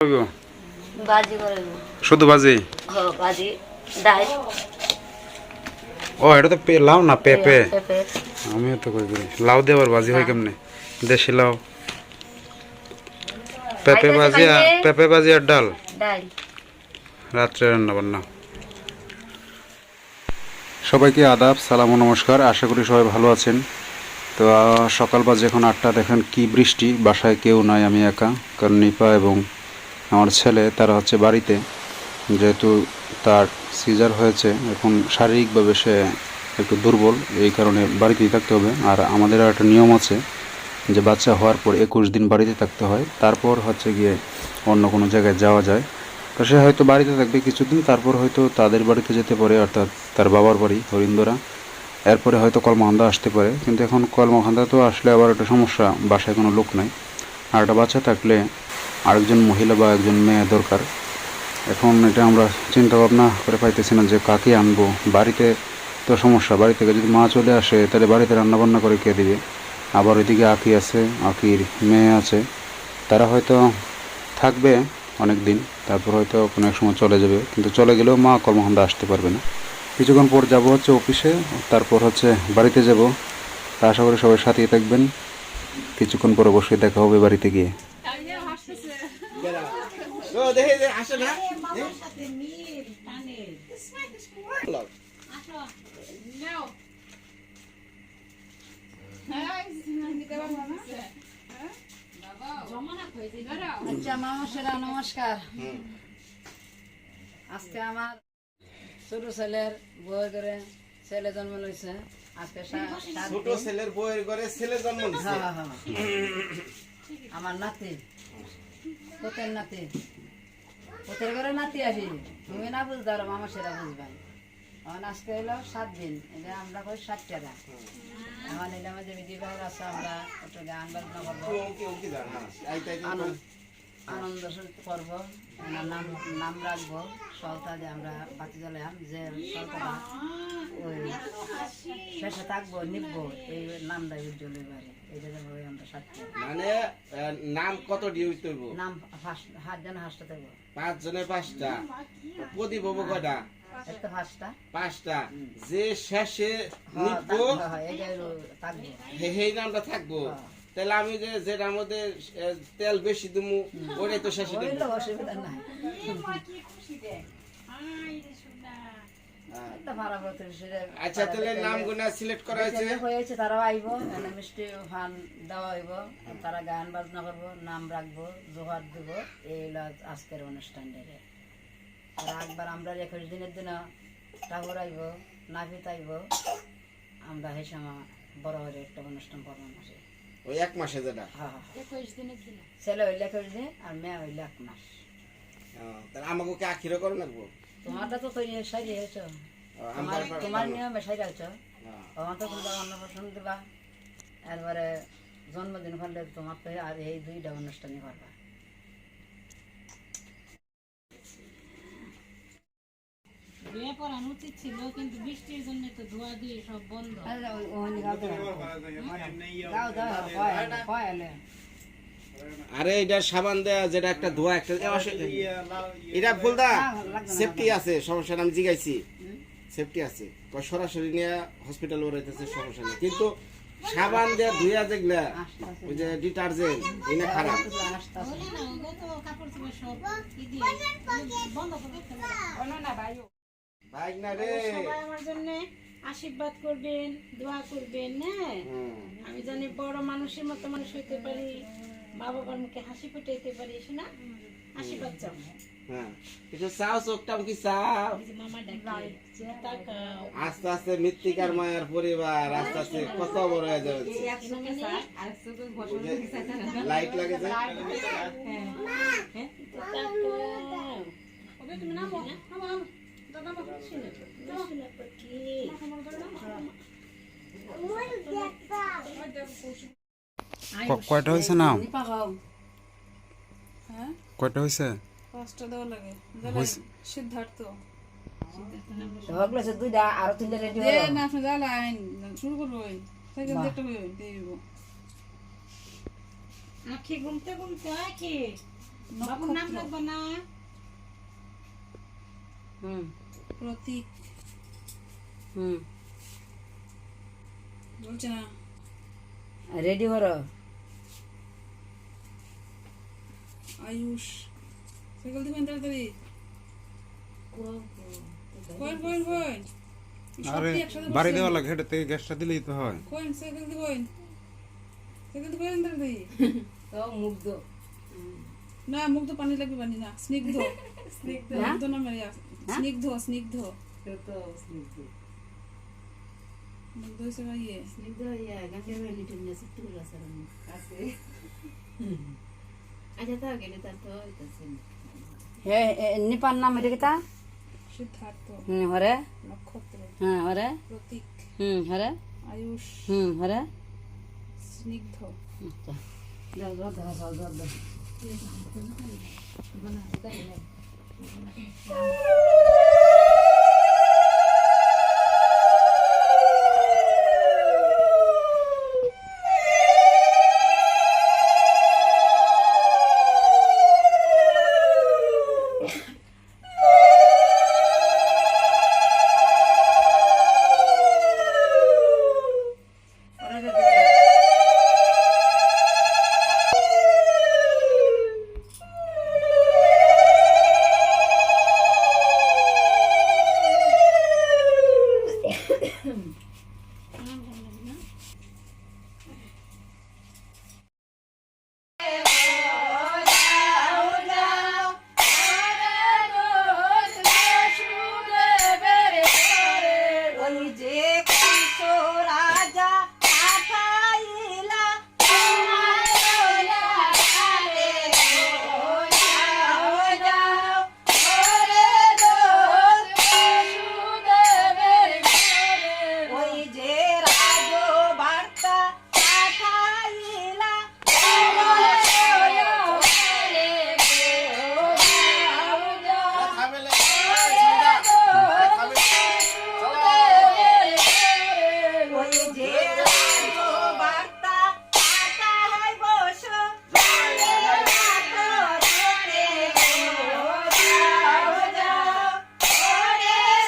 বাজি করে শুধু বাজি বাজি ডাল ও এটা তো লাউ না পেঁপে পেঁপে আমিও তো কই করি লাউ দিয়ে আবার বাজি হয় কেমনে দেশি লাউ পেঁপে বাজি আর ডাল ডাল রাত্রে রান্না বান্না। সবাইকে আদাব, সালাম ও নমস্কার। আশা করি সবাই ভালো আছেন। তো সকাল বাজে এখন 8টা। দেখেন কি বৃষ্টি, বাসায় কেউ নাই, আমি একা। কারণ নিপা এবং আমার ছেলে তারা হচ্ছে বাড়িতে, যেহেতু তার সিজার হয়েছে, এখন শারীরিকভাবে সে একটু দুর্বল, এই কারণে বাড়িতেই থাকতে হবে। আর আমাদের একটা নিয়ম আছে যে বাচ্চা হওয়ার পর 21 দিন বাড়িতে থাকতে হয়, তারপর হচ্ছে গিয়ে অন্য কোনো জায়গায় যাওয়া যায়। তো সে হয়তো বাড়িতে থাকবে কিছুদিন, তারপর হয়তো তাদের বাড়িতে যেতে পারে, অর্থাৎ তার বাবার বাড়ি হরিন্দরা। এরপরে হয়তো কলমাকান্দা আসতে পারে, কিন্তু এখন কলমাকান্দা তো আসলে আবার একটা সমস্যা, বাসায় কোনো লোক নাই। আর একটা বাচ্চা থাকলে আরেকজন মহিলা বা একজন মেয়ে দরকার। এখন এটা আমরা চিন্তা ভাবনা করে পাইতেছি না যে কাকে আনবো। বাড়িতে তো সমস্যা, বাড়ি থেকে যদি মা চলে আসে তাহলে বাড়িতে রান্নাবান্না করে কে দিবে। আবার ওইদিকে আঁকি আছে, আঁকির মেয়ে আছে, তারা হয়তো থাকবে অনেক দিন, তারপর হয়তো কোনো এক সময় চলে যাবে। কিন্তু চলে গেলেও মা কলমাকান্দা আসতে পারবে না। কিছুক্ষণ পর যাব হচ্ছে অফিসে, তারপর হচ্ছে বাড়িতে যাব। তা আশা করি সবাই সাথেই থাকবেন। কিছুক্ষণ পর অবশ্যই দেখা হবে বাড়িতে গিয়ে। নমস্কার। আজকে আমার ছোট ছেলের বউয়ের ঘরে ছেলে জন্ম লইছে। আজকে ছোট ছেলের বউয়ের ঘরে ছেলে জন্ম নিছে। আমার নাতি, কোতের নাতি, কোতের ঘরে নাতি আসি। তুমি না বুঝতে পারো, মামা সেটা বুঝবাই। এখন আজকে হইলো 7 দিন, এটা আমরা কই 7 টাকা। এখন এটা আমাদের বিবাহ আছে, আমরা একটু গান বাজনা করবো, আনন্দ করবো, নাম নাম রাখবো। সলতা যে আমরা বাতি জ্বালাম, যে সলতাটা ওই শেষে থাকবো, নিববো, এই নামটা উজ্জ্বলের বাড়ি। এইটা যাবো আমরা 7 টাকা। মানে নাম কত ডিউ তৈব? নাম 5 জন হাসতে থাকবো। 5 জনের 5টা প্রদীপ হবো কয়টা? একটা 5টা যে শেষে নিববো থাকবো, সেই নামটা থাকবো। তাহলে আমি যে যেটার মধ্যে তেল বেশি দিমু ওটাই তো শেষে দিব। অসুবিধা নাই। আচ্ছা, তাহলে নামগুলো সিলেক্ট করা হয়েছে। তারাও আইব, মিষ্টি ফান দেওয়া হইব, তারা গান বাজনা করবো, নাম রাখবো, জোহার দিব। এই হলো আজকের অনুষ্ঠান। আর একবার আমরা 21 দিনের দিন ঠাকুর আইব, নাফিত আইব, আমরা সেই সময় বড় হয়ে একটা অনুষ্ঠান করবো মাসে। ওই 1 মাসে যেটা? হ্যাঁ, 21 দিনের দিন। ছেলে হইলে 21 দিন আর মেয়ে হইলে 1 মাস। তাহলে আমাকে কি আখিরও করে লাগবো? তোমারটা তো তৈরি সারিয়েছো, তোমার নিয়মে সারিয়েছ। তোমার তো তোমরা অন্নপ্রাশন দিবা, এরপরে জন্মদিন করলে তোমার তো আর এই 2টা অনুষ্ঠানই করবা। বিয়ে পড়ানো উচিত ছিল, কিন্তু বৃষ্টির জন্য তো ধোয়া দিয়ে সব বন্ধ। আরে এটা সাবান দেয়া, যেটা একটা ধোয়া, একটা এটা ফুলদা সেফটি আছে, সমস্যা না। আমি জিগাইছি সেফটি আছে, সরাসরি নিয়ে হসপিটাল ওরাইতেছে, সমস্যা নেই। কিন্তু সাবান দেয়া ধুইয়া যেগুলা, ওই যে ডিটারজেন্ট, এটা খারাপ। কাপড় চোপড় সব বন্ধ করে ভাই না রে, সবাই আমার জন্য আশীর্বাদ করবেন, দোয়া করবেন। হ্যাঁ, আমি জানি বড় মানুষের মতো মানুষ হইতে পারি, মা বাবার মুখে হাসি ফুটাইতে পারি। শোনা, আশীর্বাদ চাও। হ্যাঁ, কিছু চাও, চোখটাম কি চাও? মামা ডাকে, তাকাও। আস্তে আস্তে মৃত্তিকার মায়ের পরিবার আস্তে আস্তে কত বড় হয়ে যাবে। লাইট লাগে যে, তুমি নামো, কয়টা হয়েছে নাম? কয়টা হয়েছে? 5টা দেওয়া লাগে। সিদ্ধার্থ আরো 3টা রেডি না, আপনি জ্বালাইন শুরু করবো। একটা দিয়ে দিব। আখি ঘুমতে ঘুমতে আখি বাবুর নাম রাখবো না? হুম প্রতীক হুম বলছে না। রেডি করো। আয়ুষ সাইকেল দিবেন তাড়াতাড়ি। কইন কইন কইন আরে বাড়ি দেওয়া লাগে, হেঁটে থেকে গ্যাসটা দিলেই তো হয়। কইন সাইকেল দিবেন, সাইকেল দিবেন তাড়াতাড়ি। তো মুগ্ধ না মুখ তো পানি লাগবে, পানি না, স্নিগ্ধ স্নিগ্ধ না মেরিয়া, স্নিগ্ধ স্নিগ্ধ তো স্নিগ্ধ মুগ্ধ হইছে ভাইয়ে। স্নিগ্ধ ইয়া গাঙ্গের ভ্যালি টিনে সিটু আছে আছে আচ্ছা তা গেলে তার তো হইতাছে হে নিপান নাম রে কিতা সিদ্ধার্থ হরে নক্ষত্র হ্যাঁ হরে প্রতীক হরে আয়ুষ হরে স্নিগ্ধ। আচ্ছা দাও দাও দাও দাও দাও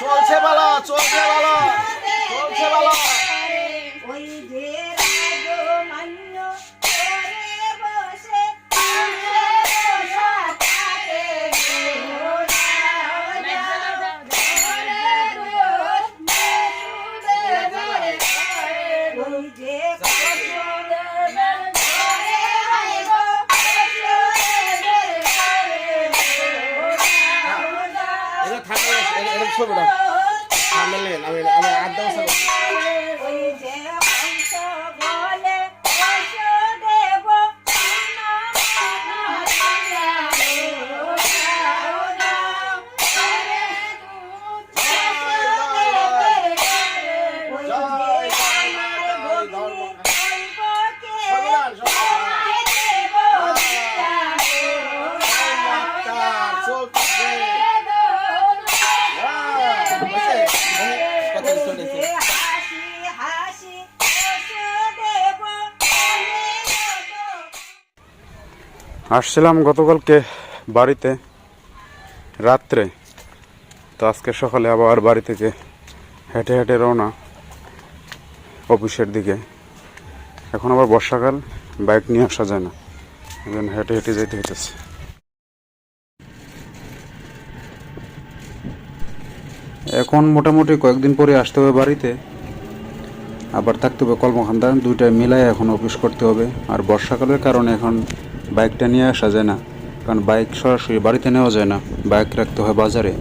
চলছে ভালো, চলছে ভালো, চলছে ভালো। ওই যে রাজমান্য করে বসে এটা থাকলে এটা ছবিটা থামলে আমি আট দাও সব ওই যে হংস বলে বসুদেব হাসি হাসি বসুদেব আসছিলাম গতকালকে বাড়িতে রাত্রে, তো আজকে সকালে আবার বাড়ি থেকে হেঁটে হেঁটে রওনা অফিসের দিকে। এখন আবার বর্ষাকাল, বাইক নিয়ে আসা যায় না, এখন হেঁটে হেঁটে যেতে হইতেছে। এখন মোটামুটি কয়েকদিন পরে আসতে হবে বাড়িতে, আবার থাকতে হবে কলমখান্দা, দুইটায় মিলাই এখন অফিস করতে হবে। আর বর্ষাকালের কারণে এখন বাইকটা নিয়ে আসা যায় না, কারণ বাইক সরাসরি বাড়িতে নেওয়া যায় না, বাইক রাখতে হয় বাজারে।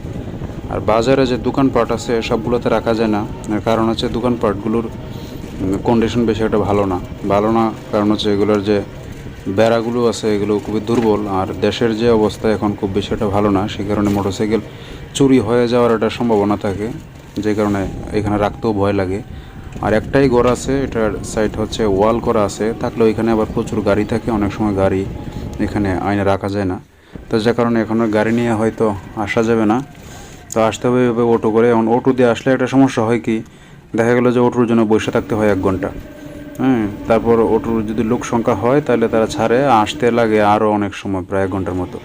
আর বাজারে যে দোকানপাট আছে সবগুলোতে রাখা যায় না, এর কারণ হচ্ছে দোকানপাটগুলোর কন্ডিশন বেশি একটা ভালো না, কারণ হচ্ছে এগুলোর যে বেড়াগুলো আছে এগুলো খুবই দুর্বল। আর দেশের যে অবস্থা এখন খুব বেশি একটা ভালো না, সেই কারণে মোটরসাইকেল চুরি হয়ে যাওয়ার একটা সম্ভাবনা থাকে, যে কারণে এখানে রাখতেও ভয় লাগে। আর একটাই ঘর আছে, এটার সাইড হচ্ছে ওয়াল করা আছে, থাকলেও এখানে আবার প্রচুর গাড়ি থাকে, অনেক সময় গাড়ি এখানে আইনে রাখা যায় না, তো যে কারণে এখন গাড়ি নিয়ে হয়তো আসা যাবে না, তো আসতে হবে এভাবে অটো করে। এখন অটো দিয়ে আসলে একটা সমস্যা হয় কি, দেখা গেলো যে অটোর জন্য বসে থাকতে হয় 1 ঘন্টা, হ্যাঁ, তারপর অটোর যদি লোক সংখ্যা হয় তাহলে তারা ছাড়ে, আসতে লাগে আরও অনেক সময়, প্রায় 1 ঘন্টার মতো।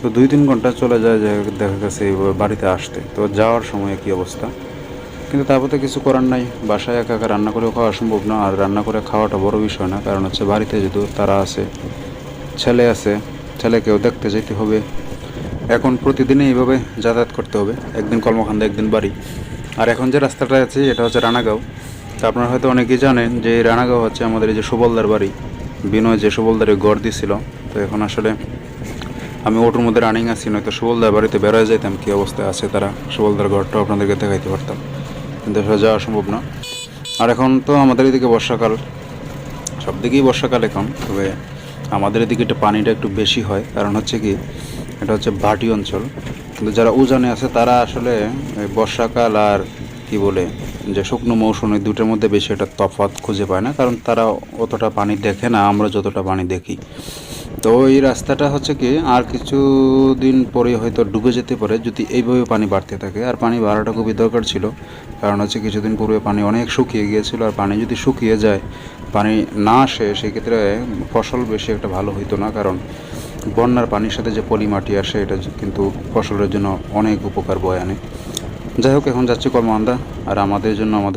তো 2-3 ঘন্টা চলে যায় যে দেখা গেছে এইভাবে বাড়িতে আসতে। তো যাওয়ার সময় কী অবস্থা, কিন্তু তারপর তো কিছু করার নাই, বাসায় একা একা রান্না করেও খাওয়া সম্ভব না। আর রান্না করে খাওয়াটা বড় বিষয় না, কারণ হচ্ছে বাড়িতে যেহেতু তারা আছে, ছেলে আছে, ছেলেকেও দেখতে যেতে হবে। এখন প্রতিদিনই এইভাবে যাতায়াত করতে হবে, একদিন কর্মকাণ্ডে একদিন বাড়ি। আর এখন যে রাস্তাটা আছে এটা হচ্ছে রানাগাঁও। তা আপনারা হয়তো অনেকেই জানেন যে এই রানাগাঁও হচ্ছে আমাদের এই যে সুবলদার বাড়ি, বিনয় যে সুবলদারে গড় দিছিল। তো এখন আসলে আমি ওটোর মধ্যে রানিং আছি, নয়তো সুবলদার বাড়িতে বেরোয় যেতাম কী অবস্থায় আছে তারা, সুবলদার ঘরটাও আপনাদেরকে দেখাইতে পারতাম, কিন্তু আসলে যাওয়া সম্ভব না। আর এখন তো আমাদের এদিকে বর্ষাকাল, সব দিকেই বর্ষাকাল এখন, তবে আমাদের এদিকে একটু পানিটা একটু বেশি হয়, কারণ হচ্ছে কি এটা হচ্ছে ভাটি অঞ্চল। কিন্তু যারা উজানে আছে তারা আসলে এই বর্ষাকাল আর কি বলে যে শুকনো মৌসুম, এই দুটোর মধ্যে বেশি একটা তফাৎ খুঁজে পায় না, কারণ তারা অতটা পানি দেখে না, আমরা যতটা পানি দেখি। তো এই রাস্তাটা হচ্ছে কি আর কিছু দিন পরে হয়তো ডুবে যেতে পারে যদি এইভাবে পানি বাড়তে থাকে। আর পানি বাড়াটা খুবই দরকার ছিল, কারণ হচ্ছে কিছুদিন পূর্বে পানি অনেক শুকিয়ে গিয়েছিল। আর পানি যদি শুকিয়ে যায়, পানি না আসে, সেক্ষেত্রে ফসল বেশি একটা ভালো হইতো না, কারণ বন্যার পানির সাথে যে পলি মাটি আসে এটা কিন্তু ফসলের জন্য অনেক উপকার বয়ে আনে। যাই হোক, এখন যাচ্ছি কর্মকাণ্ডা, আর আমাদের জন্য আমাদের